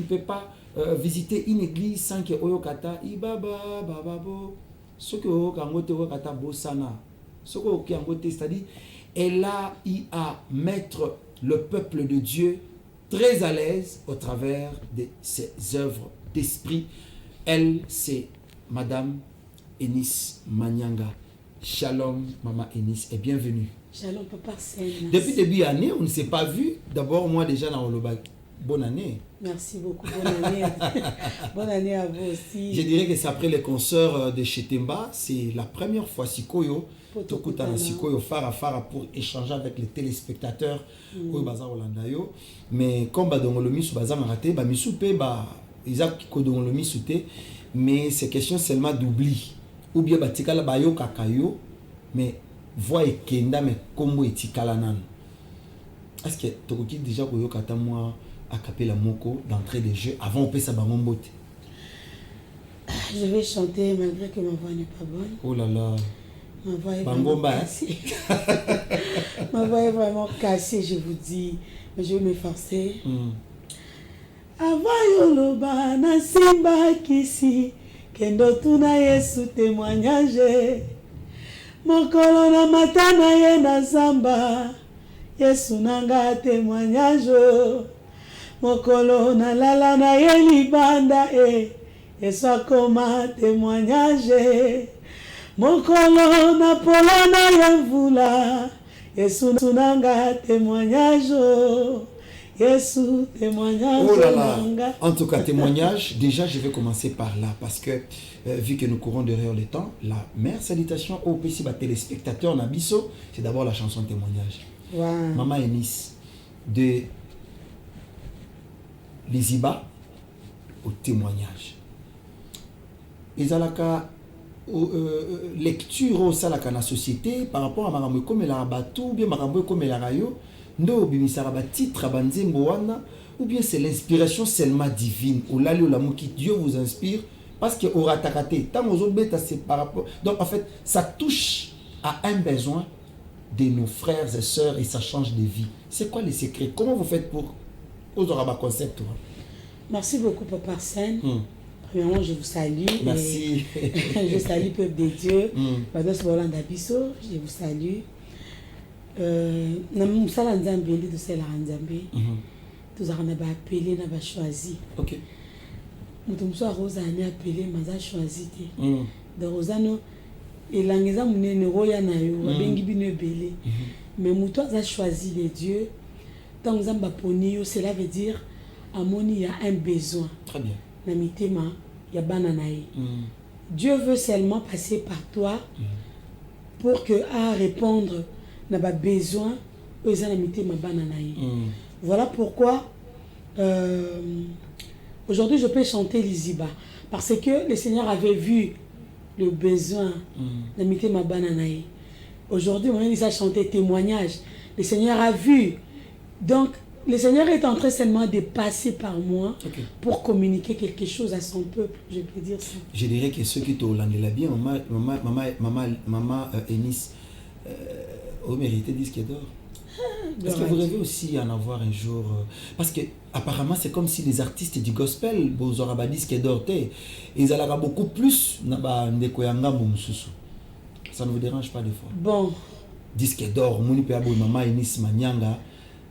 ne peux pas visiter une église sans que oyokata ibaba bababo ce que oyokangote oyokata bosana ce que oyokangote, c'est-à-dire elle a eu à mettre le peuple de Dieu très à l'aise au travers de ses œuvres d'esprit. Elle, c'est Madame Eunice Manyanga. Shalom, Maman Eunice, et bienvenue. Shalom, Papa Sen. Depuis début d'année, on ne s'est pas vu. D'abord, moi déjà dans le bac. Bonne année. Merci beaucoup. Bonne année. Bonne année à vous aussi. Je dirais que c'est après les concerts de Chetemba, c'est la première fois Sikoyo, Tokutana Sikoyo, Fara pour échanger avec les téléspectateurs. Mais comme le misu bazar raté, misu pe Isaac kodon le misu te, mais c'est question seulement d'oubli. Ou bien batikala bayo kakayo, mais voix et kenda mais kombo etikala nan. Est-ce que tu as déjà koyo kata moi à capella moko d'entrée de jeu avant on peut ça bangombote? Je vais chanter malgré que ma voix n'est pas bonne. Oh là là. Ma voix est vraiment cassée. Ma voix est vraiment cassée, je vous dis. Mais je vais m'efforcer. Avant yoloba na simba kisi kendo tuna Yesu témoignage. Mokolo na matana ye na zamba Yesu nanga témoignage. Mokolo na lala na ye libanda Yesu akoma témoignage. Mokolo na pola na ye mvula Yesu nanga témoignage. Yesu témoignage. Oh là là. En tout cas, témoignage, déjà je vais commencer par là parce que vu que nous courons derrière le temps, la meilleure salutation au PC téléspectateur Nabiso, c'est d'abord la chanson témoignage. Wow. Maman Eunice, de Liziba au témoignage. Ezalaka lecture au salaka na société par rapport à marambo comme la batou ou bien marambo comme la rayo ndo bimisara ba titre banzembo wana ou bien c'est l'inspiration seulement divine ou là la qui Dieu vous inspire parce que aura takate tant aux autres bêta c'est par rapport donc en fait ça touche à un besoin de nos frères et sœurs et ça change de vie. C'est quoi les secrets? Comment vous faites pour aux aura concept? Merci beaucoup Papa Sen. Premièrement, je vous salue. Merci. Je salue le peuple de Dieu. Madame Sobolanda Bisso, je vous salue. Nous sommes en Zambie, nous sommes en Zambie. Nous avons appelé, nous avons choisi. Ok. Nous avons appelé, nous avons choisi. Donc, nous avons et l'angeza munene roya na yo babengi bino ebele. Mais nous avons choisi les dieux. Tant nous avons poni yo, cela veut dire amoni il y a un besoin. Très bien. Namitema ya bananaï. Dieu veut seulement passer par toi pour que à répondre n'a pas besoin aux namitema bananaï. Voilà pourquoi aujourd'hui je peux chanter Liziba parce que le Seigneur avait vu le besoin namitema bananaï. Aujourd'hui on a chanté témoignage. Le Seigneur a vu. Donc le Seigneur est en train seulement de passer par moi pour communiquer quelque chose à son peuple, je peux dire ça. Je dirais que ceux qui t'ont l'année bien, maman Eunice, au mérité disque d'or. Est-ce que vous rêvez aussi en avoir un jour? Parce que apparemment c'est comme si les artistes du gospel, vous aurez disque d'or, ils allaient beaucoup plus ça ne vous dérange pas des fois? Bon. Disque d'or, maman Eunice Manyanga.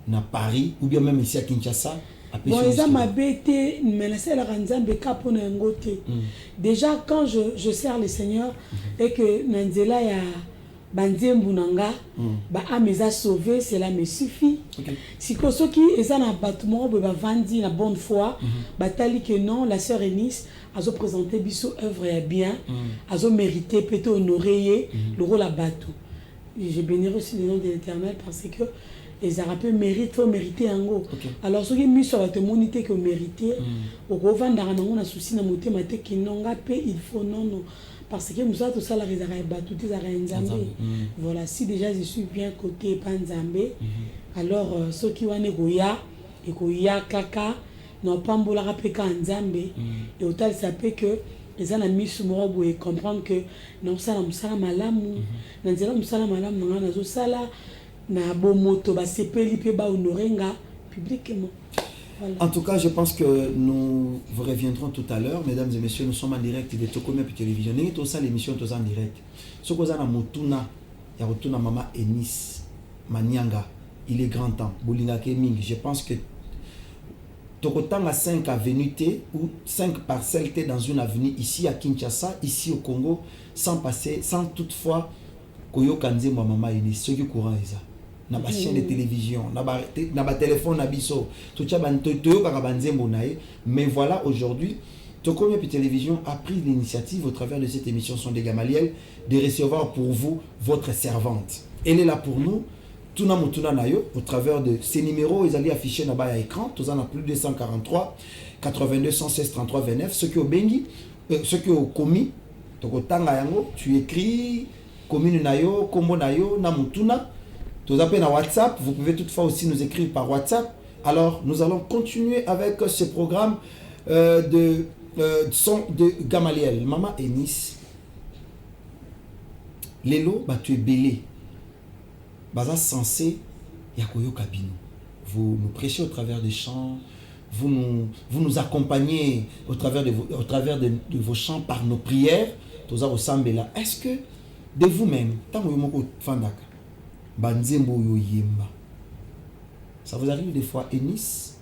Na Paris ou bien même ici à Kinshasa. Bon, ils ont ma bête, mais c'est la ranzambe kapona ngote. Déjà quand je sers le Seigneur et que Nanzela ya banzembu nanga ba ameza sauvé, cela me suffit. Si kosoki ezana batumo ba vandi na bonne foi, batali que non, la sœur Eunice a présenté biso œuvre ya bien, a mérité peut-être honorer le rôle à bateau. Je bénirai aussi le nom de l'Éternel parce que les Arabes méritent, faut mériter en gros. Alors, ceux qui mis sur la témoignité que mériter, au revend dans un souci dans mon thème, qui n'ont pas payé, il faut non. Parce que nous avons tout ça, la réserve, tout les Arabes. Voilà, si déjà je suis bien côté Panzambé, alors ceux qui ont Goya, et Goya, Kaka, n'ont pas mbola rapeka Nzambé, et au tal, ça peut que les gens ont mis sur moi et comprendre que non, ça, nous malamu, nous malamu, nous sala. Na bon moto ba sepeli pe ba honorenga publiquement. Voilà. En tout cas, je pense que nous vous reviendrons tout à l'heure. Mesdames et messieurs, nous sommes en direct de Tokomia Télévision. Nous sommes l'émission en direct. Ce que vous avez Motuna, il y a Motuna Mama Enis Manyanga. Il est grand temps. Boulinga Keming. Je pense que Tokotang a 5 avenues T ou 5 parcelles T dans une avenue ici à Kinshasa, ici au Congo, sans passer, sans toutefois Koyo Kanze Mama Enis. Ce qui est courant est ça. Na ba chaîne de télévision, na ba téléphone na biso, tout ça mais voilà aujourd'hui Tokomia Télévision a pris l'initiative au travers de cette émission Son des Gamaliel de recevoir pour vous votre servante. Elle est là pour nous. Tuna Mutuna Nayo au travers de ces numéros, ils allaient afficher na ba à écran, tous en a plus de 243 82 116 33 29, ce qui au bengi, ce qui au commis, tokotanga yango, tu écris commune Nayo, kombo Nayo, na Mutuna. Vous appelez à WhatsApp, vous pouvez toutefois aussi nous écrire par WhatsApp. Alors, nous allons continuer avec ce programme de son de Gamaliel. Maman Enis, Lelo, bah, tu es belé. Baza sensé, Yakoyo Kabino. Vous nous prêchez au travers des chants, vous nous accompagnez au travers de vos chants par nos prières. Est-ce que de vous-même, tant que vous fandaka, Banzembo yo yemba. Ça vous arrive des fois, Enis,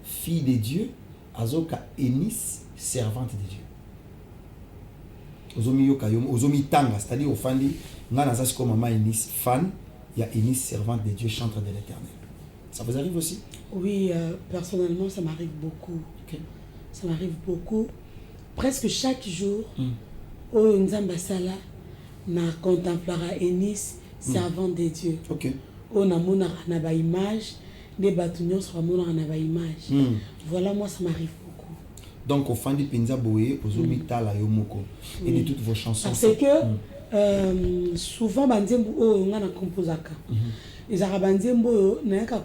fille de Dieu, Azoka Enis, servante de Dieu. Ozomi yo kayom, ozomi tanga, c'est-à-dire au fandi, ngana zasi comme maman Enis, fan, il y a Enis, servante de Dieu, chantre de l'Éternel. Ça vous arrive aussi? Oui, personnellement, ça m'arrive beaucoup. Okay. Ça m'arrive beaucoup. Presque chaque jour, au Nzamba Sala, na contemplera Enis, servant de Dieu. Ok. On a mon image, des bâtonnons sur mon image. Voilà, moi, ça m'arrive beaucoup. Donc, au fin du Pinza Boé, aux Omita la Yomoko, et de toutes vos chansons. Parce que souvent, Banzembo, on a composaka. Les Arabandembo, n'a qu'à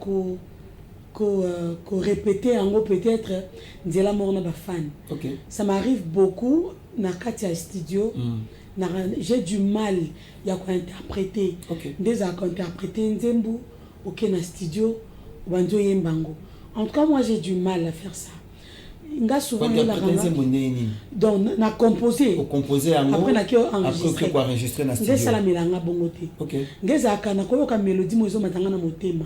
répéter en gros peut-être, Nzela Morna Bafan. Ok. Ça m'arrive beaucoup, na Katia Studio. J'ai du mal à interpréter. Des à interpréter Nzembo, ok, na studio, Banjo Yembango. En tout cas, moi j'ai du mal à faire ça. Nga souvent donc na composé. Après na qui enregistré. Na studio. J'ai ça la melanga bongote. Ok. Ngeza kana koyo ka mélodie mozo matanga na motema.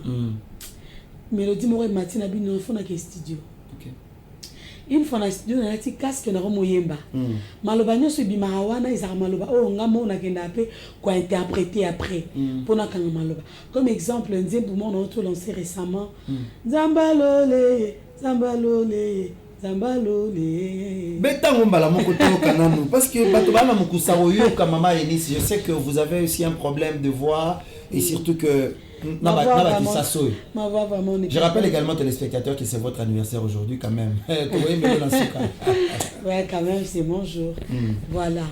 Mélodie mo matina bino fo na ke studio. Une fois na studio na ti casque na moyemba. Maloba nyoso bimara wana izaka maloba ngamo na kenda pe ko interpréter après pour na kanga maloba. Comme exemple Nzembo mon auto lancé récemment. Zambalole, zambalole, zambalole. Betango mbala moko to kananu parce que bato bana mokusa oyo ka mama Enis, je sais que vous avez aussi un problème de voix et surtout que je rappelle également téléspectateurs que c'est votre anniversaire aujourd'hui quand même. Ouais, quand même, c'est mon jour. Voilà.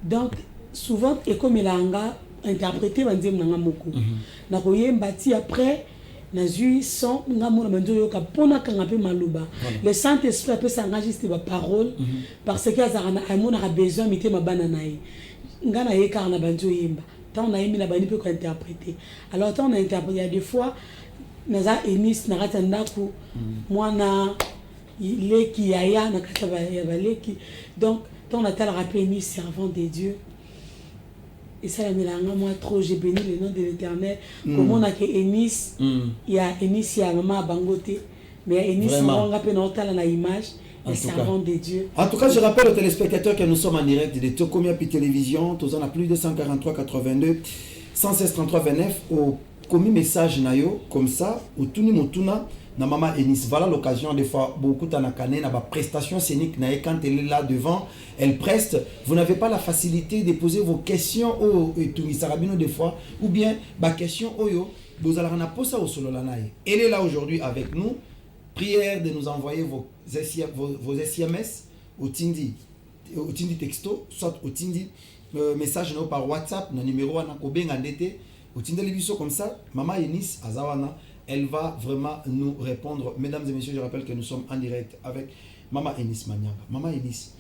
Donc, souvent, et comme il a interprété, on dit que na koyembati après na zui son ngamo na nzo yoka pona kanga pe maluba. Le Saint-Esprit peut s'enregistrer par parole parce que azana amona a besoin mité mabana nae. Ngana yeka na banzo yemba. Tant on a mis la banni peut interpréter. Alors tant on a interprété, il y a des fois, naza Enis naratandako, moi na leki yaya na kataba leki. Donc tant on a tel rappelé Enis servant de Dieu. Et ça la mélanga moi trop j'ai béni le nom de l'Éternel. Comment on a que Enis, il y a Enis il y a maman bangote, mais Enis on a peine on na image. Les servants de Dieu. En tout cas, je rappelle aux téléspectateurs que nous sommes en direct de Tokomia Télévision. Tous en a plus de 143 82 116 33 29. Au commis message nayo comme ça. Au tuni motuna na mama Enis. Voilà l'occasion des fois beaucoup tanakane na ba prestation scénique nae quand elle est là devant, elle preste. Vous n'avez pas la facilité de poser vos questions au tuni sarabino des fois ou bien ba question oyo vous allez na posa au solo lanae. Elle est là aujourd'hui avec nous. Prière de nous envoyer vos SMS au Tindi texto, soit au Tindi message par WhatsApp, le numéro na kobenga ndete, au Tindi libiso comme ça, Maman Enis Azawana, elle va vraiment nous répondre. Mesdames et messieurs, je rappelle que nous sommes en direct avec Maman Enis Manyanga. Maman Enis,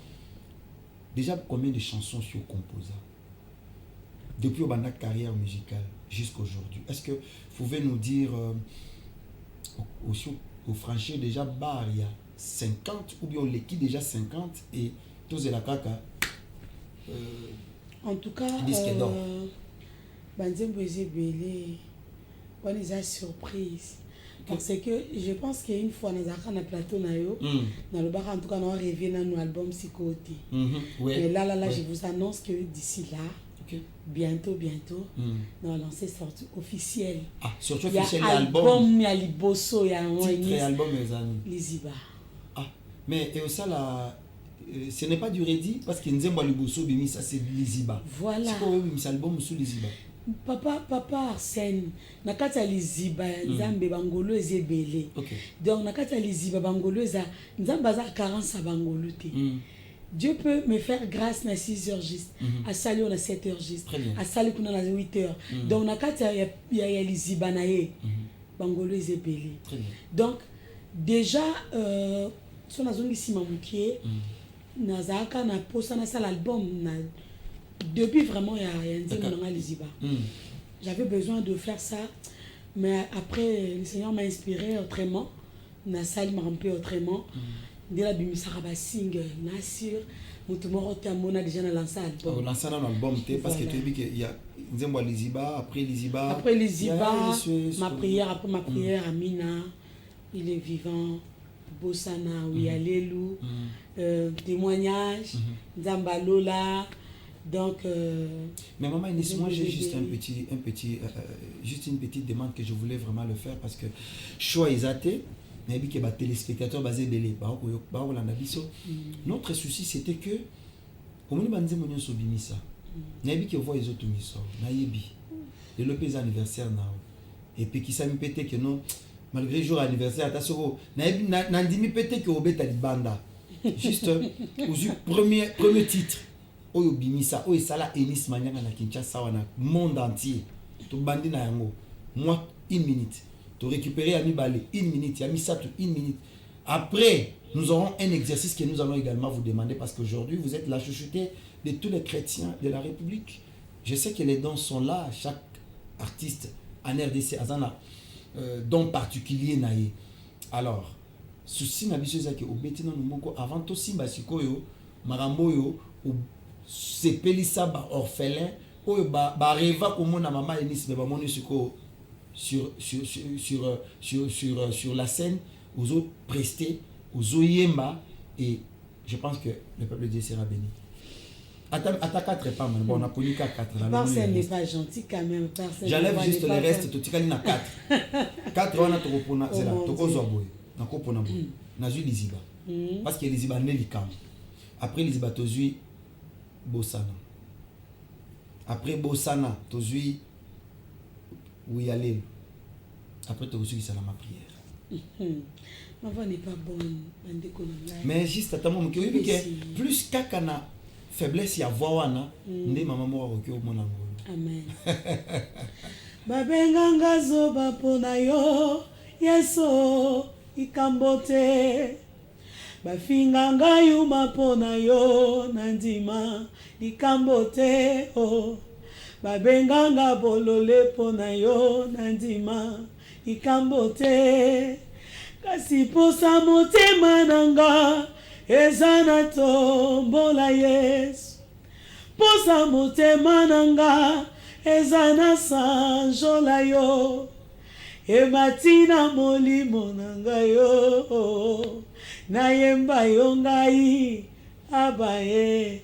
déjà combien de chansons sur composa depuis votre carrière musicale jusqu'à aujourd'hui? Est-ce que vous pouvez nous dire au franchir déjà bar il y a 50 ou bien on l'équipe déjà 50 et tous la caca en tout cas Banzembo Ezebele on est à surprise parce que je pense qu'une fois dans un plateau dans le bar en tout cas on rêvé dans nos albums psychoté mais là je vous annonce que d'ici là bientôt on va lancer sortie officielle surtout officiel album il y a Liboso il y a un album Liziba mais et ça là ce n'est pas du Reddy parce que Nzembo Liboso bimi ça c'est Liziba voilà c'est album sous Liziba papa Arsène nakati ya Liziba Nzambe bangolo ezebele donc nakati ya Liziba bangolo eza Nzambe aza carence bangolo te Dieu peut me faire grâce na 6h juste à sali on a 7h juste à sali kuna na 8h donc nakati ya Liziba na ye bangolo ezebele donc déjà son azongi sima mukie nazaka na posa na sala album na depuis vraiment il y a Nzembo na Liziba j'avais besoin de faire ça mais après le Seigneur m'a inspiré autrement na sali m'a rempli autrement de la bimisaka ba single na sur mutu moko te amona déjà na lancé album lancé un album te parce que tu dis que il y a Nzembo Liziba après Liziba ma prière Amina il est vivant Bosana Ouialelu témoignage Nzamba Lola donc mais maman moi j'ai juste juste une petite demande que je voulais vraiment le faire parce que choix isaté mais que les téléspectateurs basés belé notre souci c'était que au moment où nous sommes bimisa nabi que voit les autres miso nayebi le lopez anniversaire na et puis qui ça me pétait que non malgré jour anniversaire attention nayebi nandimi pétait que obeta libanda juste premier titre oyo bimisa oyo sala Enis Manyanga na Kinshasa wana monde entier to bandi na yango moi 1 minute to récupérer Ami Balé 1 minute Ami Satou 1 minute après nous aurons un exercice que nous allons également vous demander parce qu'aujourd'hui vous êtes la chouchoutée de tous les chrétiens de la République. Je sais que les dons sont là, chaque artiste en RDC azana don particulier naïe. Alors souci na biso ezaki obetina numoko avant to simba sikoyo maramboyo ou sepelisa ba orphelin oyo ba reva komona mama Enis me ba moni siko sur la scène aux autres prestés aux oyemba et je pense que le peuple de Dieu sera béni. À 4 pas man bon on a connu qu'à 4 là. Personne n'est pas gentil quand même personne. J'enlève juste le reste to tikali na 4. 4 on a to repona c'est là to kozwa boy na ko pona boy na ju Liziba parce que Liziba ne likam après Liziba to zui Bosana après Bosana to zui Ouialelu après to zui ça ma prière. Ma voix n'est pas bonne mais juste à ta maman que plus kakana faiblesse ya voix wana ndé maman mo roki o mona ngolo amen babenganga zoba pona yo yeso ikambote bafinganga yuma pona yo nandima ikambote o babenganga bolole pona yo nandima ikambote kasi posa motema nanga ezana tombola Yesu posa motema nanga ezana sanjola yo ematina molimo nanga yo nayemba yo ngai abaye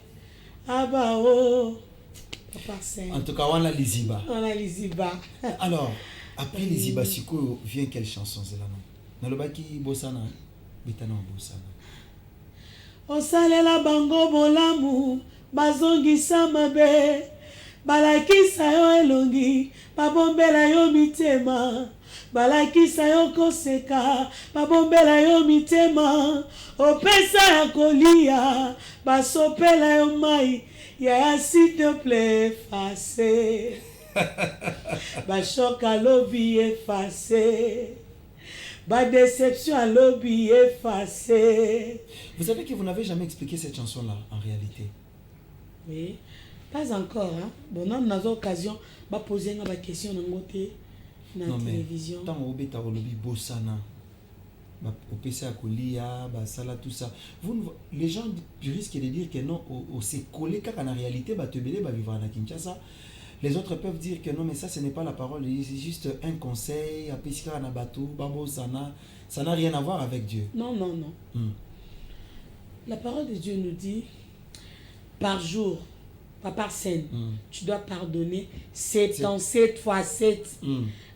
abao papa saint en tout cas on a Liziba alors après Liziba siko vient quelle chanson c'est là non nalobaki Bosana bitana Bosana osalela bango bolamu bazongisa mabe balakisa yo elongi babombela yo mitema balakisa yo koseka babombela yo mitema opesa ya kolia basopela yo mai ya s'il te plaît effacé bashoka lobi effacé ba déception à lobby effacé. Vous savez que vous n'avez jamais expliqué cette chanson-là en réalité. Oui, pas encore. Hein? Bon, on a l'occasion de poser une question dans côté. na non, télévision. Tant au bêta au lobby bossana. Au PC à Kolia, Sala, tout ça. Les gens risquent de dire que non, c'est collé car en réalité, te belé, vivre à Kinshasa. Les autres peuvent dire que non, mais ça, ce n'est pas la parole, c'est juste un conseil, à Pesca, à Nabatou, Babo, ça n'a rien à voir avec Dieu. Non, non, non. La parole de Dieu nous dit, par jour, pas par scène, tu dois pardonner 77 fois 7.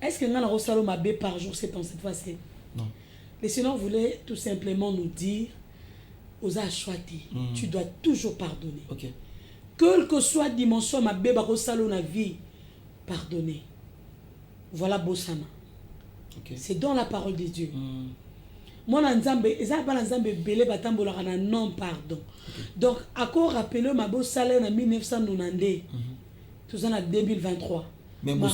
Est-ce que nous avons salon par jour 77 fois 7? Non. Le Seigneur voulait tout simplement nous dire, aux achouati, tu dois toujours pardonner. Ok. Quelle que soit la dimension ma bébé au salon la vie, pardonner. Voilà Bossana. Okay. C'est dans la parole de Dieu. Moi, non pardon. Donc, à quoi rappeler ma beau salaire en 1990, tout ça en 2023. Mais mon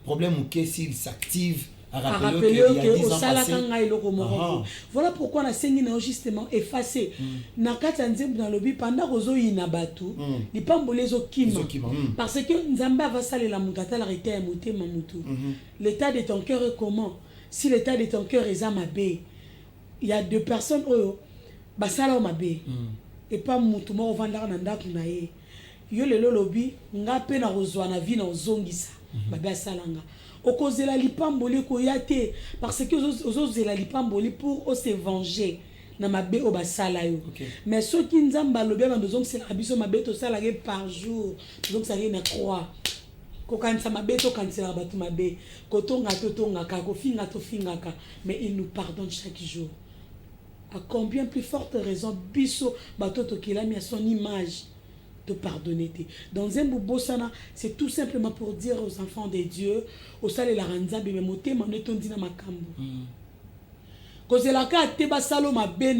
problème est s'il s'active. À rappeler que au salakanga iloko moroko. Voilà pourquoi na sengi na justement effacé. Na kati nzembo na lobi pendant ozo inabatu, li pambolezo kima. Parce que nzamba va saler la mutata la rete ya motema mutu. L'état de ton cœur est comment? Si l'état de ton cœur est amabé, il y a deux personnes oyo basala o mabé. Et pas mutu mo vanda na ndako na ye. Yo lelo lobi nga pe na ozwa na vie na ozongisa. Babe salanga. Okozela lipamboli koyate parce que ozozela lipamboli pour se venger na mabe o basala yo. Mais ceux qui nzamba lobi ba ndozong c'est la biso mabe to sala par jour. Donc ça rien à croire. Ko kanisa mabe to kanisa batu mabe. Ko tonga to tonga ka ko finga to finga ka. Mais il nous pardonne chaque jour. À combien plus forte raison biso bato to kilami à son image de pardonner. Dans un boubosana, c'est tout simplement pour dire aux enfants de Dieu, au sale la ranza bébé moté manetondi na makambo. Cause la ka te basalo mabe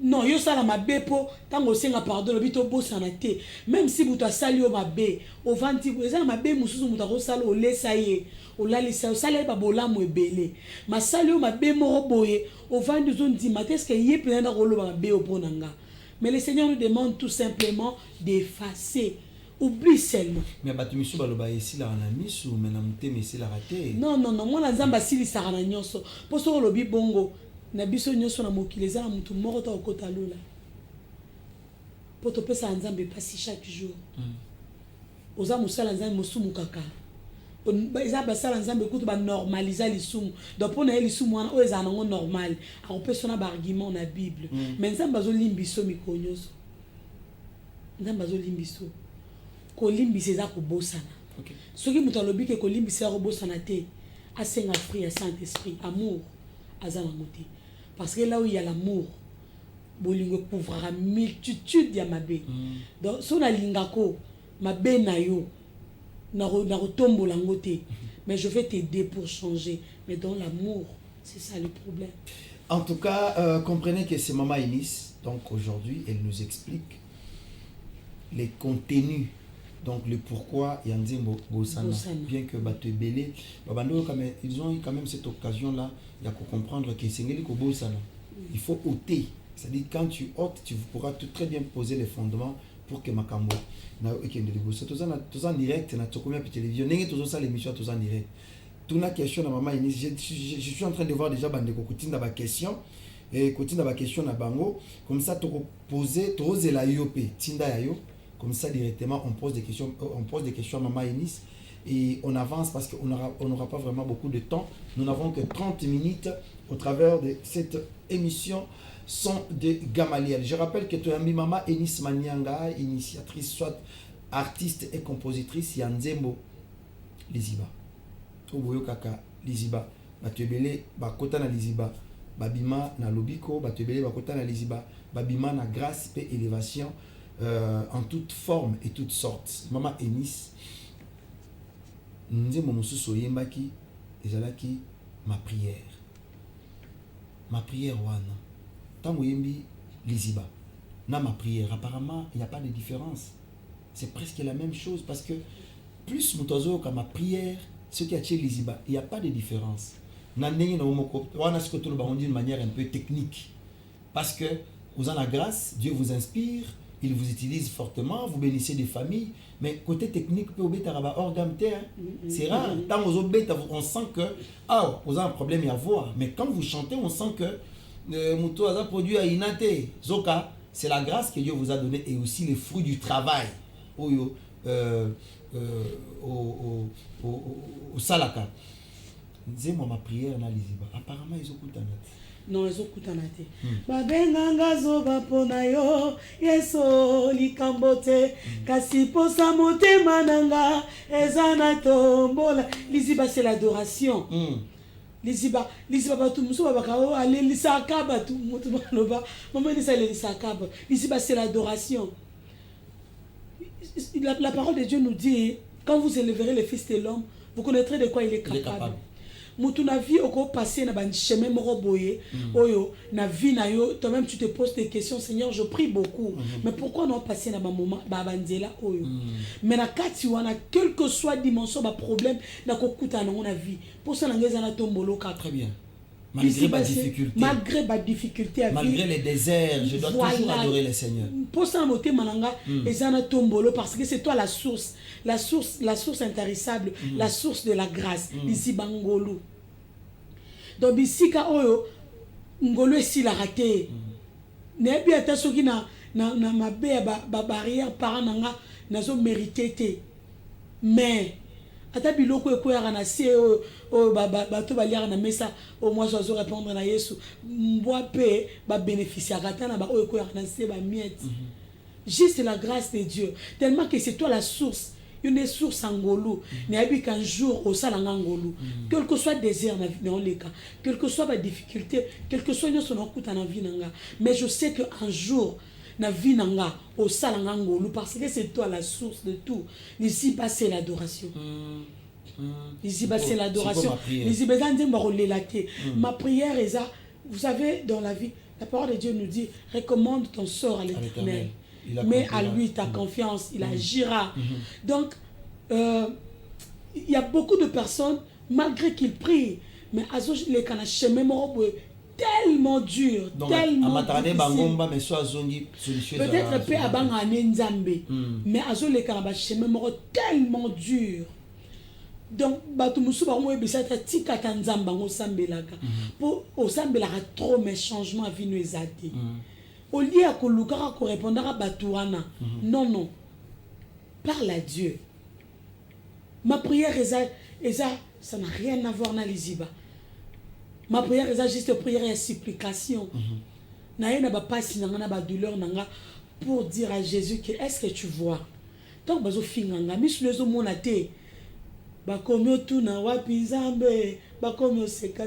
non yo sala mabe po tango senga pardon le bito bosana te même si buta sali o mabe o vanti eza mabe mususu muta ko sala o lesa ye o la lesa o sala ba bolamu ebele ma sali o mabe mo boye o vandi zone di mateske ye plena ko lo mabe o ponanga. Mais le Seigneur nous demande tout simplement d'effacer. Oublie seulement. Mais batumisu baloba ici la anamisu mais na mute mais c'est la raté. Non non non, moi na nzamba sili sarana nyonso. Poso lobi bongo na biso nyonso na mokileza na mutu moko ta okota lola. Poto pesa nzambe passer chaque jour. Oza musala nzambe musumu kaka. Eza basala nzambe kutu ba normaliser lisumu. Donc pour na lisumu wana o eza nango normal. On peut sona ba argument na Bible. Mais nzambe bazo limbiso mikonyoso. Nzambe bazo limbiso. Ko limbisa eza ko bosana. OK. Soki mutu alobi ke ko limbisa ko bosana te, asenga fruit ya Saint-Esprit, amour azana moté. Parce que là où il y a l'amour, bolingo couvrira multitude ya mabe. Donc so na lingako mabe na yo na retombola ngote. Mais je vais t'aider pour changer. Mais dans l'amour, c'est ça le problème. En tout cas, comprenez que c'est Maman Eunice. Donc aujourd'hui, elle nous explique les contenus. Donc le pourquoi Yanzimbo Bosana. Bien que Batebele, ils ont eu quand même cette occasion-là de comprendre que c'est Ngeli Bosana. Il faut ôter. C'est-à-dire quand tu ôtes, tu pourras très bien poser les fondements pour que Makambo na ekende de bossa tous en direct na tokomia pe télévision nenge tous ça l'émission tous en direct tout na question na Maman Eunice je suis en train de voir déjà bande ko kutinda ba question et kutinda ba question na bango comme ça to poser to zela yopé tinda yayo comme ça directement on pose des questions à Maman Eunice et on avance parce qu'on n'aura pas vraiment beaucoup de temps. Nous n'avons que 30 minutes au travers de cette émission Son de Gamaliel. Je rappelle que tu as mis Maman Eunice Manianga, initiatrice, soit artiste et compositrice, Yanzembo Liziba. Oboyo Kaka Liziba. Batebele Bakota na Liziba. Babima na Lobiko, Batebele Bakota na Liziba. Babima na grâce et élévation en toute forme et toutes sortes. Maman Eunice. Nzembo Mosusu Yembaki, ezalaki ma prière. Ma prière wana. Tango yembi Liziba. Na ma prière, apparemment, il n'y a pas de différence. C'est presque la même chose parce que plus mutozo ka ma prière, ce qui a tué Liziba, il n'y a pas de différence. Nandenge na omoko, wana sikoto lo ba on dit d'une manière un peu technique. Parce que vous en la grâce, Dieu vous inspire, il vous utilise fortement, vous bénissez des familles, mais côté technique, c'est rare. Tant on sent que, vous avez un problème à voir, mais quand vous chantez, on sent que Mouto a produit à Inate, Zoka, c'est la grâce que Dieu vous a donnée et aussi les fruits du travail au Salaka. Dis-moi ma prière, apparemment ils ont écouté. Non, ils ont écouté. Babenganga zoba pona yo, yeso likambote, kasi posa motema nanga, ezana tombola. Liziba c'est l'adoration. Liziba batu muso babakao ale lisaka batu mutu baloba. Maman dit ça lisaka. Liziba c'est l'adoration. La parole de Dieu nous dit, quand vous élèverez le Fils de l'homme, vous connaîtrez de quoi il est capable. Mutu na vie oko passer na ban chemin moko boye oyo na vie na yo, toi-même tu te poses des questions. Seigneur, je prie beaucoup, mais pourquoi non passer na ba moment ba banzela oyo. Mais na kati wana, quel que soit dimension ba problème na kokuta na na vie, pour ça na ngeza na tombolo ka. Très bien. Malgré ma difficulté, malgré les déserts, je dois toujours adorer le Seigneur. Pour ça, moté mananga, ezana tombolo, parce que c'est toi la source intarissable, la source de la grâce. Ici bangolo. Donc ici ka oyo ngolo esi la raté. Ne bien ta soki na mabe ba barrière par nanga nazo mérité té. Mais ata biloko ekoyaka na se o bato baliaka na mesa au moins ozo répondre na Yesu mbwa pe ba bénéficier ata na ba o ekoyaka na se ba miette. Juste la grâce de Dieu, tellement que c'est toi la source, une source angolo. Ne habi qu'un jour au salanga angolo, quel que soit désert na vie les cas, quel que soit ma difficulté, quel que soit son okuta na vie nanga, mais je sais que un jour na vie nanga au salanga ngolu, parce que c'est toi la source de tout. Ici bas c'est l'adoration. Ici bas c'est l'adoration. Ici bas ma prière est ça. Vous savez, dans la vie, la parole de Dieu nous dit, recommande ton sort à l'Éternel. Mets à lui ta confiance, il agira. Donc il y a beaucoup de personnes, malgré qu'ils prient, mais les canachés même tellement dur, tellement difficile. Peut-être peut abanga nzambe, mais azo les canachés même tellement dur. Donc batu musuba mo ebisata tika tanzamba ngo sambelaka. Pour o sambelaka trop mais changement vie nous ezate. Au lieu à kolukara ko répondre à batuana. Non. Parle à Dieu. Ma prière ça n'a rien à voir avec l'Iziba. Ma prière est juste prière et supplication. Na ba pasi na ba douleur nanga pour dire à Jésus que est-ce que tu vois. Donc bazo finganga mi sur les monate ba komo tuna wapi nzambe ba komo seka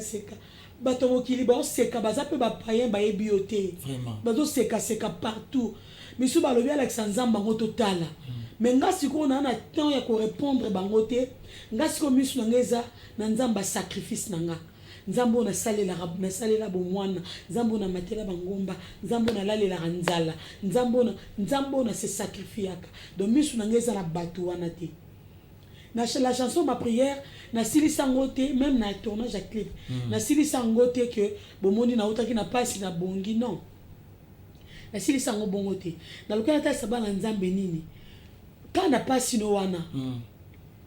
bato mokili ba seka baza pe ba païen ba ebioté. Vraiment. Bazo seka partout. Misu ba lobi Alex nzamba ngo totala. Mais ngasi ko na temps ya ko répondre bangote ngasi ko misu ngeza na nzamba sacrifice nanga. Nzambo na salela bomwana, nzambo na matela bangomba, nzambo na lalela nzala, nzambo na se sacrifiaka. Donc misu ngeza na batu wana te. La chanson ma prière na sili sangote même na tournage à clip. Na sili sangote que bomoni na utaki na pasi na bongi non. Na sili sango bongote. Na lokala ta sabana nzambe nini. Quand na pasi no wana.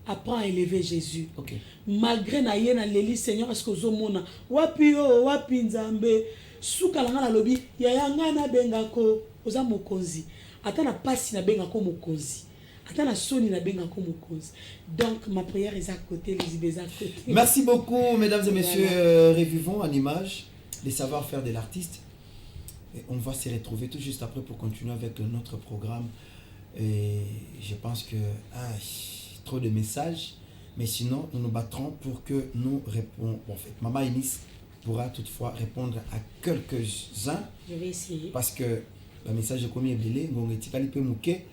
Apprends à élever Jésus. Okay. Malgré na yena leli Seigneur est-ce que ozomona wapi nzambe suka langa na lobi ya yanga na bengako oza mokonzi. Ata na pasi na bengako mokonzi. Donc ma prière est à côté, les à côté. Merci beaucoup, mesdames et messieurs. Revivons en image les savoir-faire de l'artiste. Et on va se retrouver tout juste après pour continuer avec notre programme. Et je pense que trop de messages, mais sinon nous nous battrons pour que nous répondions. En fait, Maman Eunice pourra toutefois répondre à quelques-uns. Je vais essayer. Parce que le message de Komi Ebele, Ngongetikali Pemuke.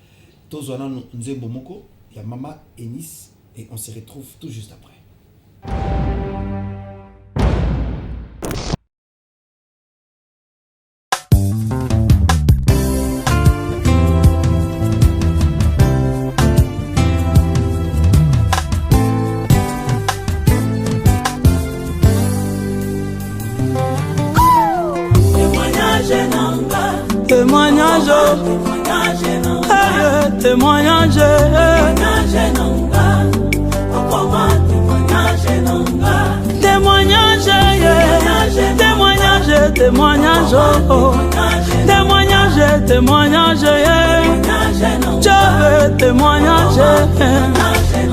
Tozwana Nzembo Moko, il y a Maman Eunice et on se retrouve tout juste après. témoignage, témoignage, témoignage, témoignage, témoignage, témoignage, témoignage, je veux témoignage,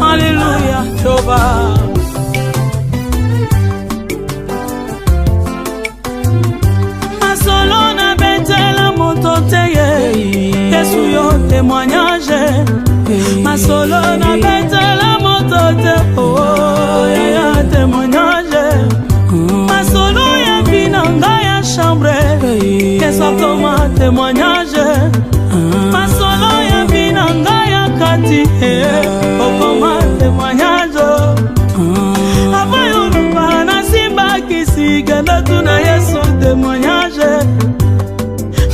alléluia, Jéhovah. Masolo na betela moto teye, Yesu yo témoignage, masolo na betela moto te, oh ya témoignage. Masolo ya binanga ya chambre, Yesu koma témoignage. Masolo ya binanga ya kati, okoma témoignage. Avayo lupa na simba kisiga na tuna Yesu témoignage.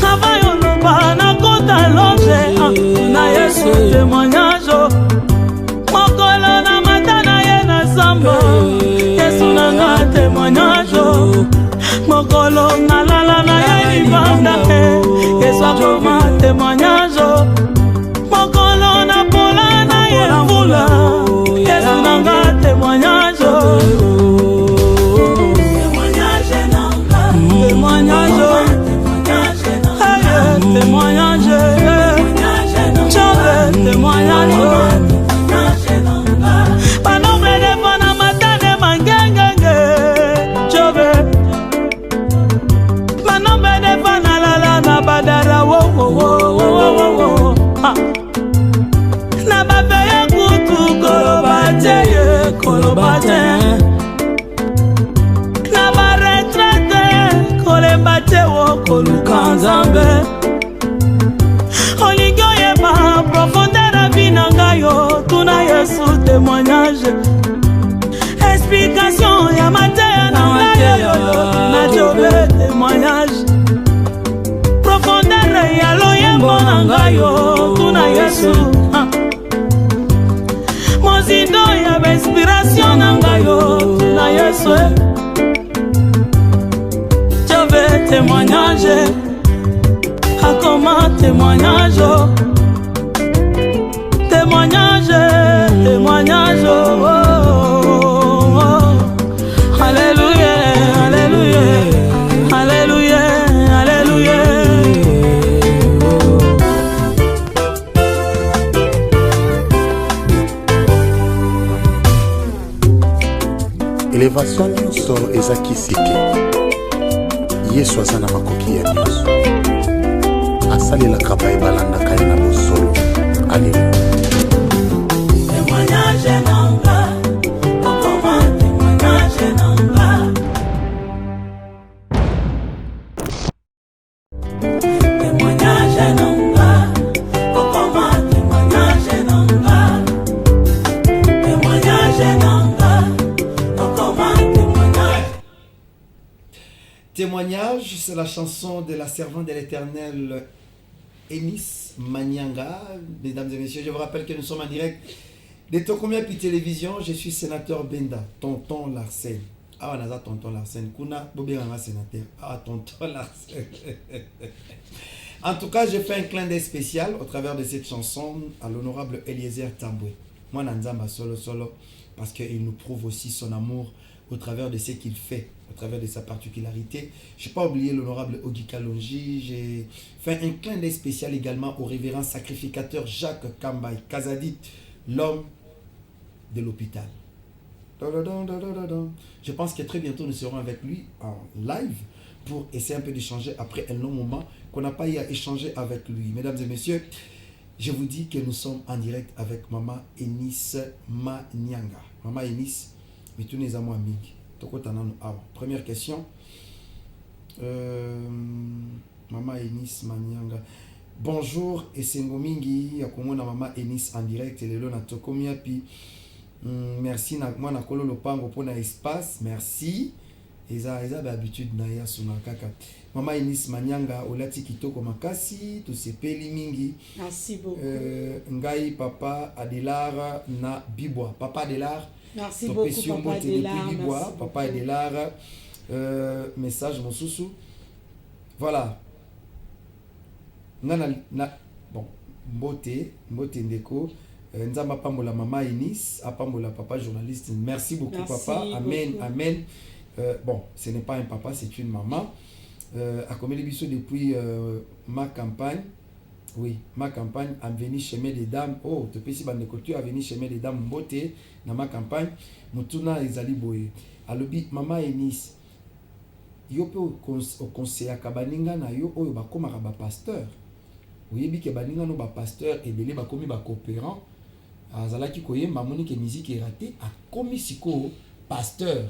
Avayo lupa na kota loge, na Yesu témoignage. Mokolo na matana ye na samba, Yesu nanga témoignage. Mokolo na lala na ye libanda, Yesu akoma témoignage. Mokolo na pola na ye mbula, Yesu nanga témoignage. Témoignage nanga, témoignage, témoignage, témoignage. Panombre de fana matane mangengenge, Jove. Panombre de fana lala na badara wo wo wo wo wo wo. Na babeye kutu kolobate ye kolobate. Na ba retraite kolebate wo kolukanzambe. Olingo yeba profondeur vinanga yo tuna Yesu témoignage. Explication ya mateya na yo na Jove témoignage. Profondeur ya loyembo nanga yo tuna Yesu. Mozindo ya inspiration nanga yo tuna Yesu. Jove témoignage. Akoma témoignage, témoignage, témoignage, oh, oh, oh. Alléluia, alléluia, alléluia, alléluia. Élévation nyonso ezaki sike Yesu aza na makoki ya nyonso asalelaka bayebalandaka ye na bosolo. Alleluia. Témoignage nanga, okoma témoignage nanga. Témoignage nanga, okoma témoignage nanga. Témoignage nanga, okoma témoignage. Témoignage, c'est la chanson de la servante de l'Éternel, Enis Manyanga. Mesdames et messieurs, je vous rappelle que nous sommes en direct de Tokomia puis Télévision. Je suis sénateur Benda, tonton Larsen. Ah, on a tonton Larsen. Kuna, Bobéranga sénateur. Ah, tonton Larsen. En tout cas, je fais un clin d'œil spécial au travers de cette chanson à l'honorable Eliezer Tamboué. Moi, Nanzamba solo solo, parce qu'il nous prouve aussi son amour au travers de ce qu'il fait, au travers de sa particularité. Je n'ai pas oublié l'honorable Ogi Kalonji. J'ai fait un clin d'œil spécial également au révérend sacrificateur Jacques Kambay Kazadi, l'homme de l'hôpital. Je pense que très bientôt nous serons avec lui en live pour essayer un peu d'échanger après un long moment qu'on n'a pas eu à échanger avec lui. Mesdames et messieurs, je vous dis que nous sommes en direct avec Maman Enis Manyanga. Maman Enis, mais tous les amours amigos. Première question. Maman Enis Manyanga. Bonjour, et c'est Ngomingi, yakomona Maman Enis en direct, et le na tokomia pi. Merci na moi na kolo lopango pour na espace, merci. Eza d'habitude na ya sunakaka. Maman Enis Manyanga, olati kitoko makasi, to sepeli mingi. Merci beaucoup. Ngai papa Adelar na Bibwa. Papa Adelar. Merci beaucoup, Papa Adelar. Bibwa, Papa Adelar. Message mon sousou. Voilà. bon mbote ndeko nzamba pambola mama Eunice apambola papa journaliste. Merci beaucoup. Merci papa. Amen beaucoup. Amen. Bon, ce n'est pas un papa, c'est une maman. À Komeli Bisso depuis ma campagne. Oui, ma campagne a venu chemin des dames. Oh, te pesi bande culture a venu chemin des dames mbote dans ma campagne. Mutuna ezali boye. Alobi mama Eunice. Yo pe au conseil à kabaninga na yo oyo bakomaka ba pasteur. Oyebi ke baninga no ba pasteur ebele bakomi ba coopérant. Azalaki koyemba moni ke musique est ratée a komi siko pasteur.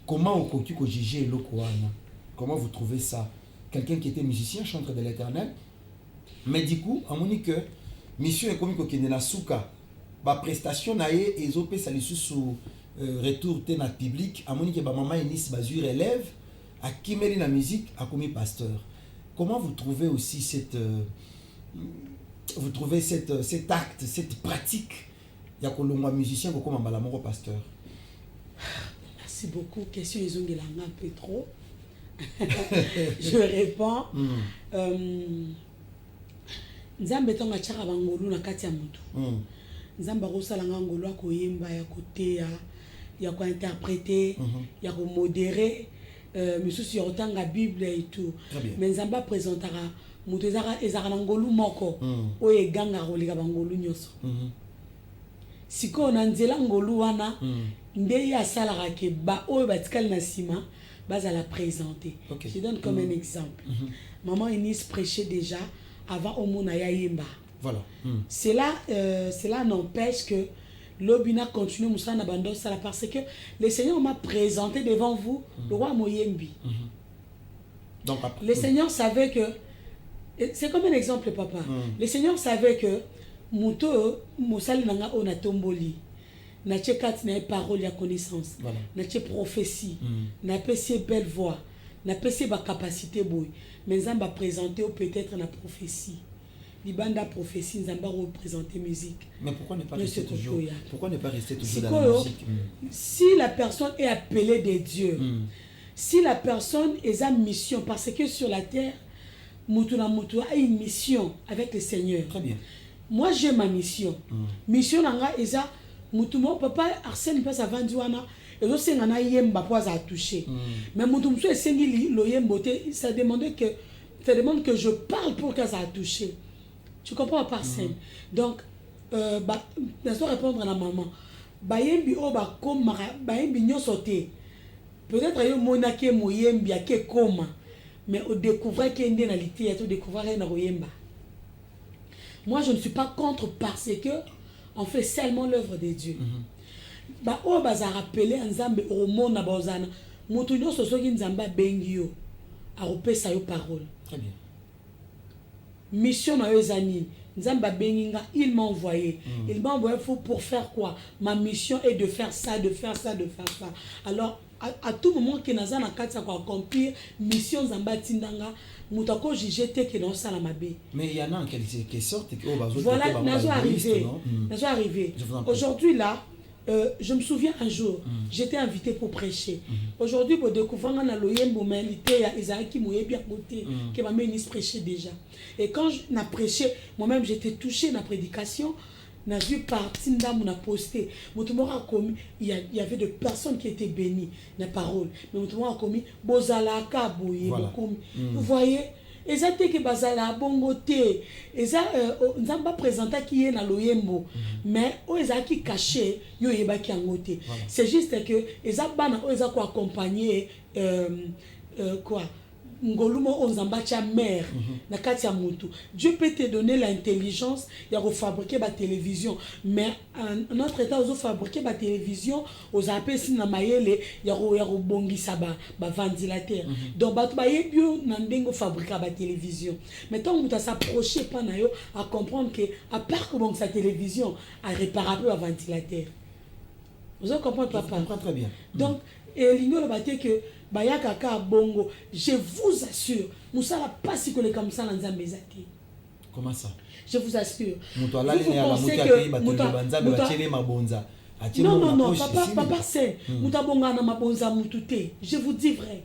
Comment on peut juger eloko wana? Comment vous trouvez ça? Quelqu'un qui était musicien, chanteur de l'Éternel, mais du coup, à mon que mission est comme que na souka, ba prestation na ye ezopé ça sous retour na public, à mon que ba maman Eunice bazur élève à kimeli na musique a commis pasteur. Comment vous trouvez aussi cet acte, cette pratique ya kolongwa musicien comme mbala moko pasteur? Merci beaucoup. Question ils ont un peu trop. Je réponds. Nzambe tonga chaka bangolu na kati ya mutu. Nzamba rosala ngolo akoyemba ya koteya ya ko interpréter ya ko modérer misusu ya otanga Bible et tout. Mais nzamba présentera mutu ezaka ngolu moko oye ganga rolika bangolu nyoso. Siko na nzela ngolu wana nde ya salara ke ba oyo batikali na sima base à la présenter. Okay. Je donne comme un exemple. Maman Eunice prêchait déjà avant au monde ya yemba. Voilà. Cela n'empêche que l'obina continue Moussa Nabando ça parce que le Seigneur m'a présenté devant vous le roi Moyembi. Donc après, le Seigneur savait que c'est comme un exemple papa. Le Seigneur savait que Muto Moussa Nanga ona tomboli. Na tchekat na parole ya connaissance. Voilà. Na tche prophétie. Na pesi belle voix. Na pesi ba capacité boy. Mais nzamba présenter ou peut-être na prophétie. Libanda prophétie nzamba représenter musique. Mais pourquoi ne pas rester toujours? Pourquoi ne pas rester toujours dans la musique? Si la personne est appelée de Dieu. Si la personne est en mission parce que sur la terre Mutuna Mutu a une mission avec le Seigneur. Très bien. Moi j'ai ma mission. Mission nanga eza Mutumo papa Arsène passe avant Diwana et je sais ngana yemba poza a touché. Mais mutumo so esengi lo yembote ça demande que je parle pour que ça a touché. Tu comprends pas Arsène? Donc laisse répondre à la maman. Ba yembi o ba koma ba yembi nyosote. Peut-être yo monake moyembi ake koma mais au découvrir qu'il y a une au découvrir na yemba. Moi je ne suis pas contre parce que on fait seulement l'œuvre de Dieu. Ba o baza rappeler nzambe o mona bazana mutu nyoso soki nzamba bengio a repesa yo parole. Très bien. Mission na ezani nzamba benginga il m'a envoyé. Il m'a envoyé pour faire quoi? Ma mission est de faire ça, de faire ça, de faire ça. Alors à tout moment que nazana katsa ko accomplir mission nzamba tindanga mutako jijete que dans ça la mabe. Mais il y en a en quelque sorte que voilà, nazo arrivé. Aujourd'hui là je me souviens un jour, j'étais invité pour prêcher. Aujourd'hui pour découvrir na loyembo melité ya Isaac moyebi côté que ma ministre prêchait déjà. Et quand je n'a prêché, moi-même j'étais touché na prédication. N'a vu partie d'âme on a posté mutumora commis il y avait de personnes qui étaient bénies la parole mais mutumora commis bozalaka boye commis vous voyez ezate que bazala bongote eza nzamba présenta qui est na loyembo mais o ezaki caché yo yebaki angote c'est juste que eza bana o eza ko accompagner quoi ngolumo onzamba cha mère na kati ya mutu. Dieu peut te donner l'intelligence ya refabriquer ba télévision mais en notre état ozo fabriquer ba télévision aux apesi na mayele ya bongisa ba ventilateur donc ba to yebi na ndengo fabriquer ba télévision mais tant mutu s'approcher pas na yo à comprendre que à part que bon sa télévision à réparer ba ventilateur. Vous comprenez papa? Je comprends très bien. Donc l'ingolo baté que Bayaka ka bongo, je vous assure, Moussa n'a pas si collé comme ça dans Zambézati. Comment ça? Je vous assure. Vous pensez que non, papa c'est Mouta bonga na mabonza mutute. Je vous dis vrai.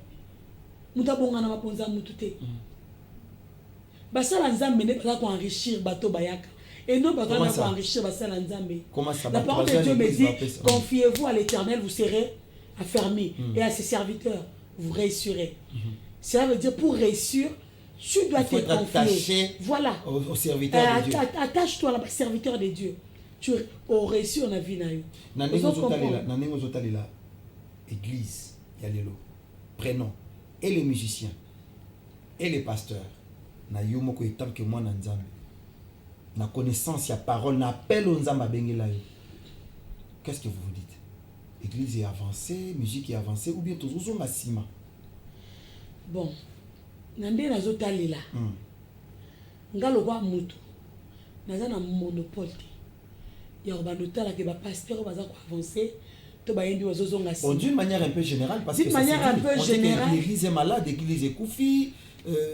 Mouta bonga na mabonza mutute. basala nzambe ne baza koenrichir bato bayaka et non bato na koenrichir basala nzambe. Comment ça? La parole de Dieu me dit confiez-vous à l'Éternel, vous serez affermis et à ses serviteurs vous réussirez. Cela veut dire pour réussir tu dois te confier. Voilà. Au serviteur de Dieu. Attache-toi à serviteur de Dieu. Tu auras réussi on a vu nayo. Nanengo zotalela église yalelo. Prénom et les musiciens et les pasteurs. Na yo moko etam que moi na nzambe. Na connaissance ya parole na appel au nzamba bengela yo. Qu'est-ce que vous vous dites? Église est avancée, musique est avancée ou bien toujours ma cima. Bon. Nande nazotalela. Ngalo kwa mutu. Naza na monopole. Ya obandotala ke ba pasteur baza ko avancer. To ba yendi wazozonga si. Bon, d'une manière un peu générale parce que d'une manière un peu générale. L'église est malade, l'église est koufi.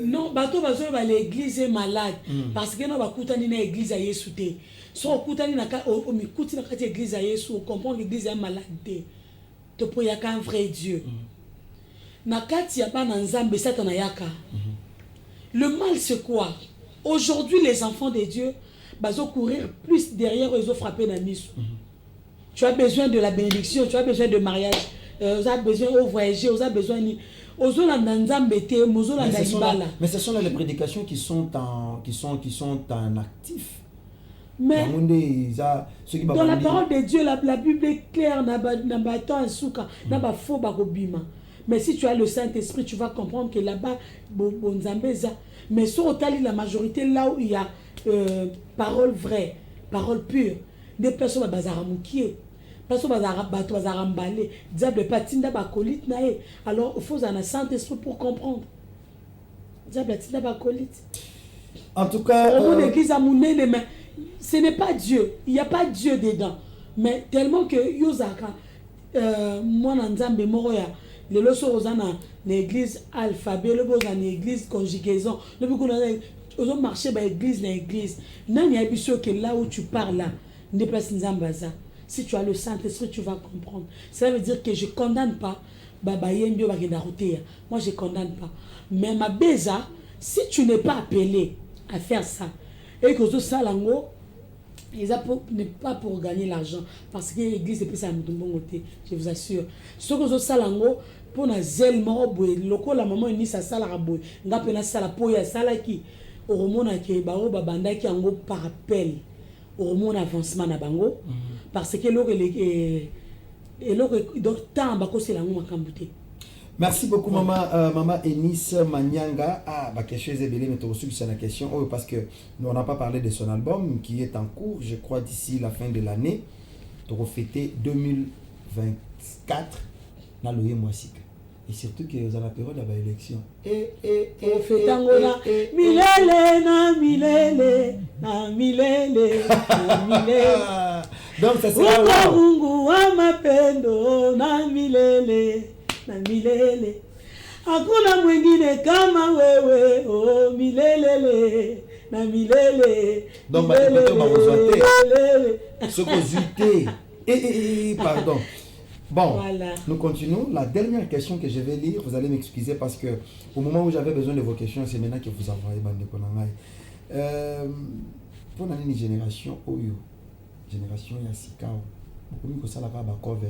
Non, bato bazo ba l'église est malade parce que non ba kutani na église ya Yesu te. So kutani na ka o mikuti na kati église ya Yesu, on comprend l'église est malade te. To po yaka un vrai Dieu. Na kati ya bana nzambe satana yaka. Le mal c'est quoi? Aujourd'hui les enfants de Dieu bazo courir plus derrière eux, ils ont frappé dans miso. Tu as besoin de la bénédiction, tu as besoin de mariage, tu as besoin de voyager, tu as besoin de mais ce sont là les prédications qui sont en actif. Mais dans la parole de Dieu, la Bible est claire. Mais si tu as le Saint-Esprit, tu vas comprendre que là-bas, mais sur la majorité, là où il y a parole vraie, parole pure, des personnes parce que alors il faut un Saint-Esprit pour comprendre. En tout cas, ce n'est pas Dieu, il n'y a pas Dieu dedans, mais tellement que Yosaka moi nzambe moroya les leçons aux l'église alphabet le beau l'église conjugaison le beau aux marché ba église na église nani abiso que là où tu parles là n'est pas nzambaza. Si tu as le Saint-Esprit, tu vas comprendre. Ça veut dire que je ne condamne pas. Moi, je ne condamne pas. Mais ma beza, si tu n'es pas appelé à faire ça, et que ça, n'est pas pour gagner l'argent. Parce que l'église est plus à bon côté, je vous assure. Ce que ça, pour na zel moroboy, loko la maman ni sa sala raboy. Nga pena sala poya sala ki. Oromona ke baro babanda ki ango par appel. Oromona avancement na bango. Parce que merci beaucoup maman Enis Manyanga. Question est belle, mais tu as la question parce que nous on n'a pas parlé de son album qui est en cours, je crois d'ici la fin de l'année. Tu vas fêter 2024 dans le Moisik. Et surtout que vous avez la période de l'élection. Milele na milele na milele na milele. Donc ça sera là. Mungu wa mapendo na milele na milele. Hakuna mwingine kama wewe oh milele na milele. Donc ce que pardon. Bon, voilà. Nous continuons. La dernière question que je vais lire, vous allez m'excuser parce que au moment où j'avais besoin de vos questions, c'est maintenant que vous envoyez bande de pour une génération Oyo, génération Yasikao, beaucoup que ça là bas cover.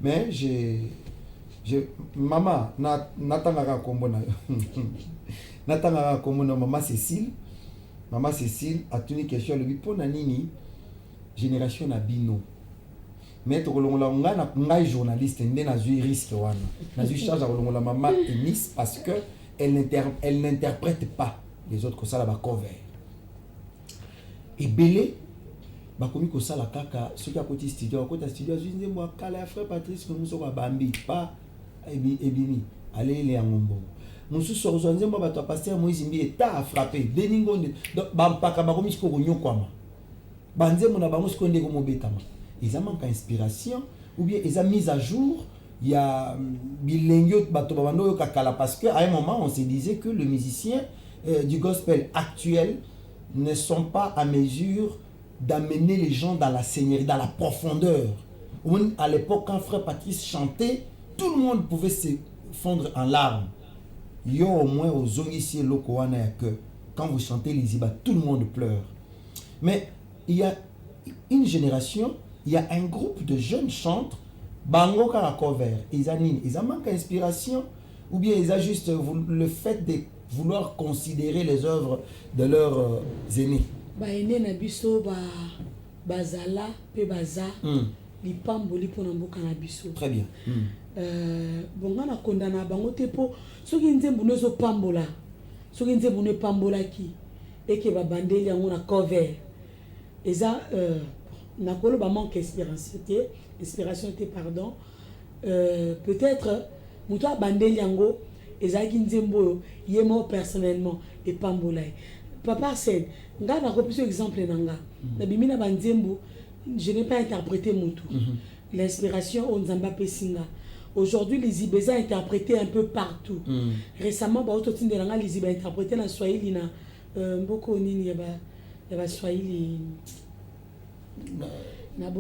Mais maman natangaka kombo na natangaka kombo na maman Cécile a tenu question lui pour nini génération na bino. Mais tu as journaliste, tu as risque, tu as charge à la maman Enis parce qu'elle n'interprète pas les autres que ça la cover. Et Belé, comme ça la caca, ceux qui ont côté studio, je moi, frère Patrice, nous sommes Bambi, pas Ebini, allez les Angombo. Nous sommes sur le moi, tu as passé à Moïse Mbi et tu as frappé. Deningo, Bampaka, Baromis Koronyo Kwama. Banze, mon abamos Konde Gomobetama. Ils ont manqué d'inspiration ou bien ils ont mis à jour il y a parce qu'à un moment on se disait que les musiciens du gospel actuel ne sont pas à mesure d'amener les gens dans la seigneurie, dans la profondeur. À l'époque quand frère Patrice chantait, tout le monde pouvait se fondre en larmes. Il y a au moins aux ongissiers locaux que quand vous chantez Liziba, tout le monde pleure. Mais il y a une génération, il y a un groupe de jeunes chantres, bango kara cover, ils manquent d'inspiration, ou bien ils ont juste le fait de vouloir considérer les œuvres de leurs aînés. Aînés na biso bazala pe baza lipamboli pona mboka na biso. Très bien. Bonga na kondana bango te po soki nzembo nezo pambola. Soki nzembo ne pambolaki eke ba bandeli yango na cover. Eza na kolo ba manque inspiration te pardon. Peut-être muto bandeli yango ezaki nzembo yemo personnellement et pambola. Papa c'est nga na kopisa exemple nanga. Na bimina banzembo je n'ai pas interprété mutu. L'inspiration on nzamba pesinga. Aujourd'hui, les Ibeza interprétés un peu partout. Récemment, les Ibeza interprétés dans Swahili, beaucoup nini yaba Swahili, na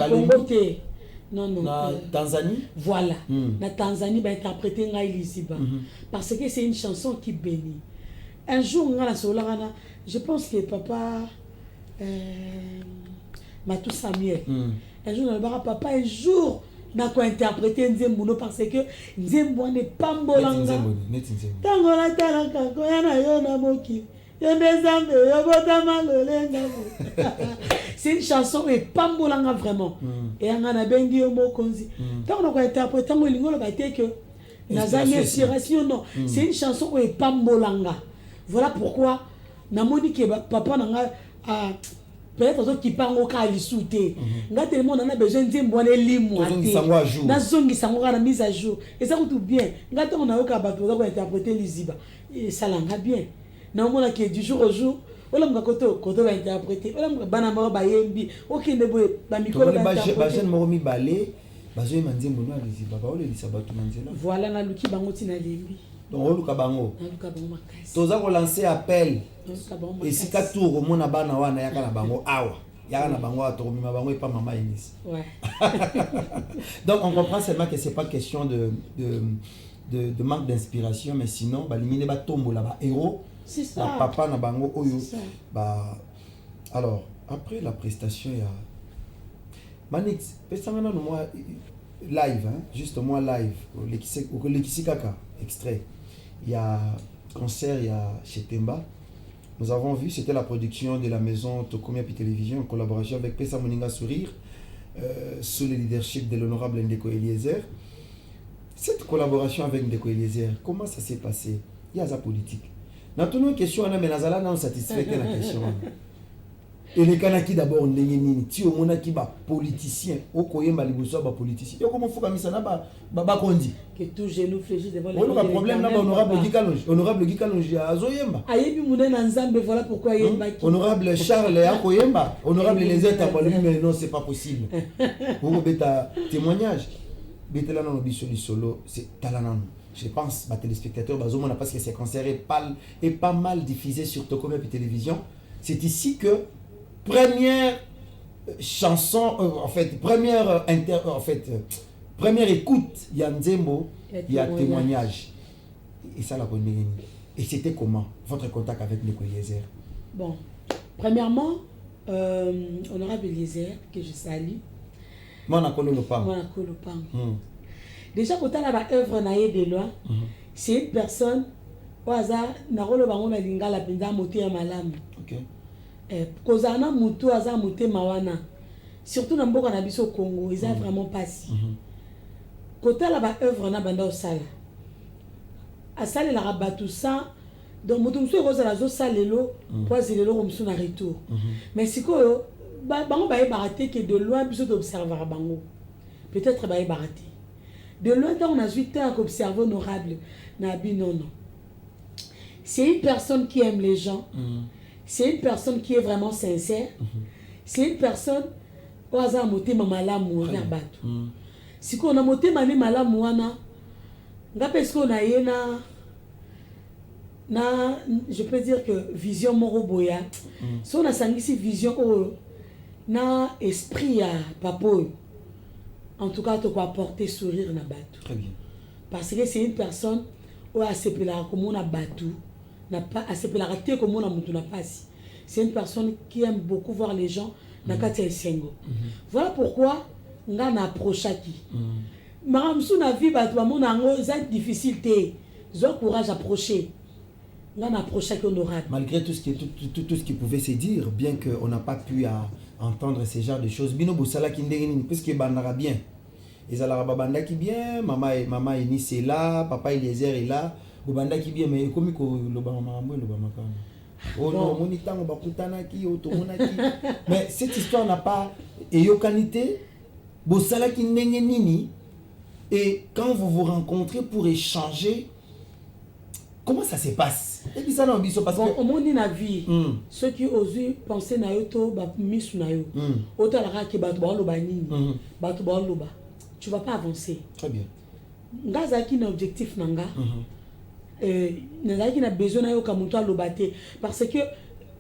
Congo te, non. Tanzanie. Voilà, na Tanzanie va interpréter les Ibeza parce que c'est une chanson qui bénit. Un jour, je pense que papa Matou Samuel. Un jour, papa un jour. Na ko interpréter nzembo parce que nzembo ne pambolanga tango la talaka ko yana yo na moki yo ndezambe yo botama lolenga. C'est une chanson et pambolanga vraiment et anga na bengi yo mokonzi tango ko interpréter tango lingolo ba te que nazali inspiration non c'est une chanson et pambolanga. Voilà pourquoi na moni que papa nanga peut-être qui parle au cas lisouté nga tellement on a besoin nzembo na limwa te na zongi sango na mise à jour et ça tout bien nga on a au cas bato ko interpréter Liziba et ça langa bien na mona que du jour au jour ola mga koto ba interpréter ola mga bana ma ba yembi okende boye ba mikolo ba jeune moromi balé bazo manzembo na Liziba ba ole lisaba tout manzela voilà na luki bango tina lembi donc oluka bango toza ko lancer appel et si ka tour mona bana wana yaka na bango awa yaka na bango atomima bango et pas maman Enis. Ouais. Donc on comprend seulement que c'est pas question de manque d'inspiration mais sinon ba liminer ba tombola ba héros c'est ça papa na bango oyo ba alors après la prestation il y a Manix pesanga no moi live hein juste moi live le kisikaka extrait. Il y a concert, il y a chez Temba. Nous avons vu, c'était la production de la maison Tokomia Pi Télévision en collaboration avec Pesa Moninga Sourire, sous le leadership de l'honorable Ndeko Eliezer. Cette collaboration avec Ndeko Eliezer, comment ça s'est passé? Il y a sa politique. Dans toute une question, on a Menazala, non satisfait de la question. Et les Kanaki d'abord, on est ti au mona qui ba politicien, au koyemba liboso ba politicien. Yo comment faut kamisana ba kondi. Que tout genou fléchit devant les. On a problème là honorable Gikalonji azoyemba. Ayebi muna na nzambe voilà pourquoi yemba ki. Honorable Charles akoyemba, honorable les états mais non c'est pas possible. Vous beta témoignage. Beta là non biso solo, c'est talanano. Je pense les téléspectateurs bazomona parce que ces concerts est pas mal diffusé sur Tokomia Pi Télévision. C'est ici que première chanson, première écoute, il y a Nzembo, il y a témoignage. Et ça la connaît. Et c'était comment votre contact avec Ndeko Eliezer? Bon, premièrement, honorable Eliezer, que je salue. Moi, on a connu le pan. Déjà, quand on a l'œuvre naïe de loin, c'est une personne, au hasard, n'a pas le bango na linga la penda moté à malam. Ok. Kozana mutu aza muté mawana. Surtout dans mboka na biso Congo, ils ont vraiment passé. Kota la ba œuvre na banda osala. Asale la rabatu ça. Donc mutu mso roza la zo salelo, poiselelo comme son retour. Mais sikoyo bango ba baraté que de loin biso d'observer bango. Peut-être ba baraté. De loin on a 8 ans qu'observer honorable Nabi non. C'est une personne qui aime les gens. C'est une personne qui est vraiment sincère. C'est une personne au hasard moté mamalamu vers batu. Si on a moté mané malamu wana, nga parce qu'on a na je peux dire que vision moroboya. Si on a sangisi vision na esprit à papo. En tout cas, tu peux apporter sourire na batu. Très bien. Parce que c'est une personne où a sepelé comme on a batu. n'a pas assez de la raté comme on a n'a pas si. C'est une personne qui aime beaucoup voir les gens dans Katia Sengo. Voilà pourquoi on a approché qui. Madame Souna vie bah tout le monde c'est difficile ils ont courage à approcher. On a approché honorable. Malgré tout ce qui pouvait se dire, bien qu'on n'a pas pu entendre ce genre de choses. Bino Boussala qui ndengeni puisque bandara bien. Et ça banda qui bien, maman Enis est là, papa Eliezer est là, banda qui bien mais comme ko loba maman loba makana. Oh non, moni tango bakutana ki otomona ki. Mais cette histoire n'a pas eyokanité. Boussala qui ndengeni et quand vous vous rencontrez pour échanger, comment ça se passe? Et puis ça non biso parce que au monde na vie ceux qui osent penser na yoto ba misu na yo auto la ka ki ba to ba loba nini ba to ba loba tu vas pas avancer. Très bien. Ngaza qui na objectif nanga n'a besoin na yo ka muto loba te parce que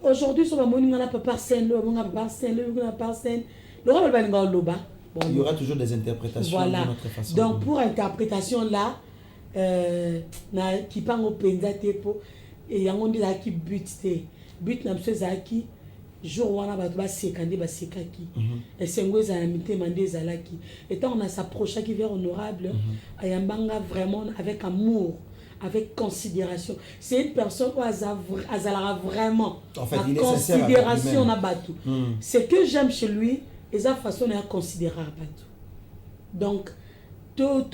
aujourd'hui sur ba moni ngana papa scène le ngana papa scène le ngana papa scène le rôle ba ngana loba. Bon, il y aura toujours des interprétations voilà. De notre façon. Donc pour interprétation là na qui pango penza te po et yango ndi za ki but na mse za ki jour wana ba ba sekandi ba sekaki et sengo za mité mandé za laki et tant on a s'approché qui vers honorable ayambanga vraiment avec amour avec considération. C'est une personne où azala vraiment en fait, il est considération na batu. Ce que j'aime chez lui et sa façon de considérer batu. Donc tout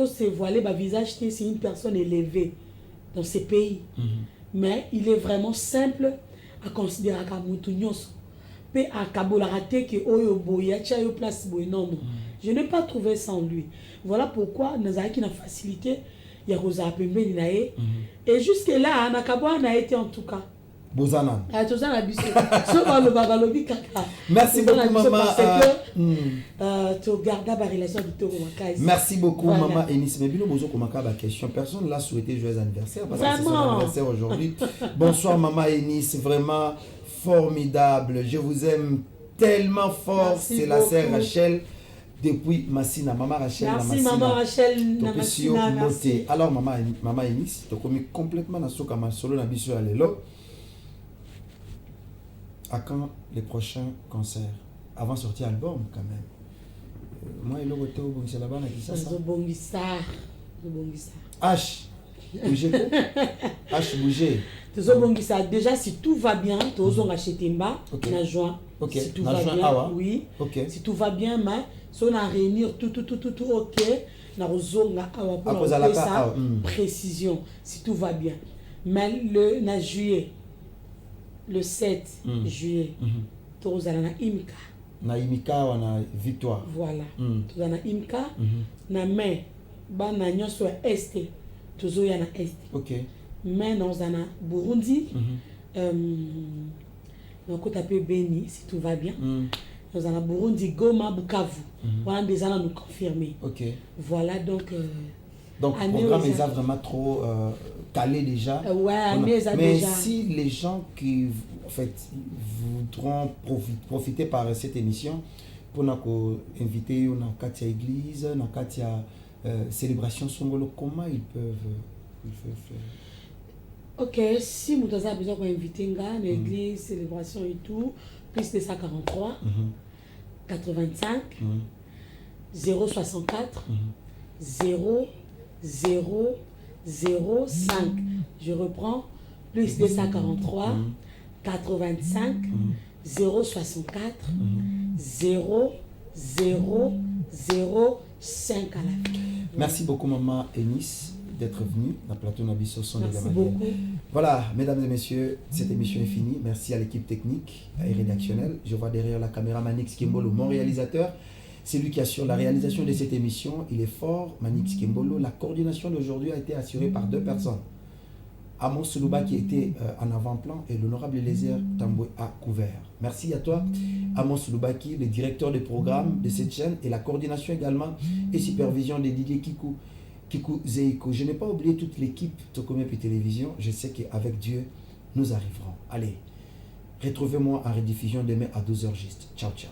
se voiler ba visage c'est une personne élevée dans ces pays. Mais il est vraiment simple à considérer comme mutu nyonso. Pe akabola raté que oyo boya cha yo place boy non. Je n'ai pas trouvé ça en lui. Voilà pourquoi nous avons une facilité ya rosa pembeni na e et jusque là nakabwa na été en tout cas. Bozana. Tozana biso. So ba lo balobi kaka. Merci beaucoup maman. Tu gardes la relation de Toro Makai. Merci beaucoup maman Enis. Mais bino bozo komaka ba question. Personne l'a souhaité joyeux anniversaire parce que c'est son anniversaire aujourd'hui. Bonsoir maman Enis, vraiment formidable. Je vous aime tellement fort. C'est la sœur Rachel depuis Massina. Maman Rachel. Merci maman Rachel. Merci. Alors maman Enis, tu as commis complètement dans ce que solo na biso ya lelo. À quand les prochains concerts? Avant de sortir album quand même. Moi et le retour c'est là-bas qui ça. H bouger. H bouger. Déjà si tout va bien, tu as acheté Mba en juin. OK. Si tout va bien, oui. OK. Si tout va bien, mais si on a réunir tout OK, na rozonga awa pour ça précision si tout va bien. Mais le na juillet le 7 juillet tu as na Imka. Na Imka wana victoire. Voilà. Tu as na Imka na mai bana nyonso est tu as na est. OK. Mais dans na Burundi donc tu appelles Beni si tout va bien. Nous allons Burundi, Goma, Bukavu. Voilà des gens nous confirmer. OK. Voilà donc. Donc le programme est vraiment trop calé déjà. Ouais, mais déjà. Si les gens qui en fait voudront profiter par cette émission pour nous inviter na Katia église, na Katia célébration songolo, comment ils peuvent faire? OK, si vous avez besoin d'inviter à l'église, célébration et tout, plus de 143 85 064 0 0 0 5. Je reprends, plus de 143 85 064 0 0 0 5 à la fin. Merci beaucoup maman Enis d'être venue dans le plateau Nabiso Son. Merci beaucoup. Voilà, mesdames et messieurs, cette émission est finie. Merci à l'équipe technique et rédactionnelle. Je vois derrière la caméra Manix Kimbolo, mon réalisateur. C'est lui qui assure la réalisation de cette émission. Il est fort, Manix Kimbolo. La coordination d'aujourd'hui a été assurée par 2 personnes. Amos Soulouba qui était en avant-plan et l'honorable Eliezer Tamboué à couvert. Merci à toi, Amos Souloubaki, le directeur des programmes de cette chaîne et la coordination également et supervision de Didier Kikou Zeiko. Je n'ai pas oublié toute l'équipe Tokomepi Télévision. Je sais qu'avec Dieu, nous arriverons. Allez, retrouvez-moi en rediffusion demain à 12h juste. Ciao, ciao.